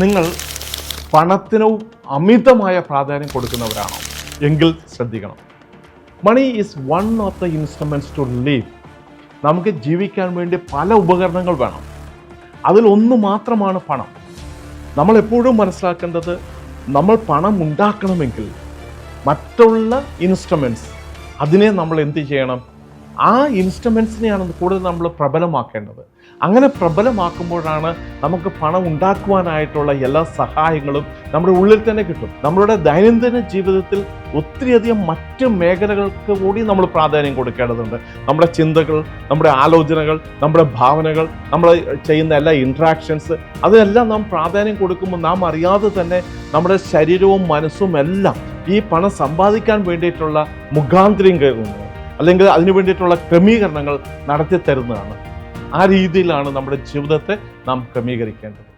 നിങ്ങൾ പണത്തിന് അമിതമായ പ്രാധാന്യം കൊടുക്കുന്നവരാണോ എങ്കിൽ ശ്രദ്ധിക്കണം. Money is one of the instruments to live. നമുക്ക് ജീവിക്കാൻ വേണ്ടി പല ഉപകരണങ്ങൾ വേണം. അതിലൊന്ന് മാത്രമാണ് പണം. നമ്മൾ എപ്പോഴും മനസ്സിലാക്കേണ്ടത്, നമ്മൾ പണം ഉണ്ടാക്കണമെങ്കിൽ മറ്റുള്ള ഇൻസ്ട്രുമെൻറ്റ്സ് അതിനെ നമ്മൾ എന്ത് ചെയ്യണം? ആ ഇൻസ്ട്രുമെൻറ്റ്സിനെയാണ് കൂടുതൽ നമ്മൾ പ്രബലമാക്കേണ്ടത്. അങ്ങനെ പ്രബലമാക്കുമ്പോഴാണ് നമുക്ക് പണം ഉണ്ടാക്കുവാനായിട്ടുള്ള എല്ലാ സഹായങ്ങളും നമ്മുടെ ഉള്ളിൽ തന്നെ കിട്ടും. നമ്മളുടെ ദൈനംദിന ജീവിതത്തിൽ ഒത്തിരിയധികം മറ്റ് മേഖലകൾക്ക് കൂടി നമ്മൾ പ്രാധാന്യം കൊടുക്കേണ്ടതുണ്ട്. നമ്മുടെ ചിന്തകൾ, നമ്മുടെ ആലോചനകൾ, നമ്മുടെ ഭാവനകൾ, നമ്മൾ ചെയ്യുന്ന എല്ലാ ഇൻട്രാക്ഷൻസ്, അതിനെല്ലാം നാം പ്രാധാന്യം കൊടുക്കുമ്പോൾ നാം അറിയാതെ തന്നെ നമ്മുടെ ശരീരവും മനസ്സും എല്ലാം ഈ പണം സമ്പാദിക്കാൻ വേണ്ടിയിട്ടുള്ള മുഖാന്തരം കയറുന്നു, അല്ലെങ്കിൽ അതിനു വേണ്ടിയിട്ടുള്ള ക്രമീകരണങ്ങൾ നടത്തി തരുന്നതാണ്. ആ രീതിയിലാണ് നമ്മുടെ ജീവിതത്തെ നാം ക്രമീകരിക്കേണ്ടത്.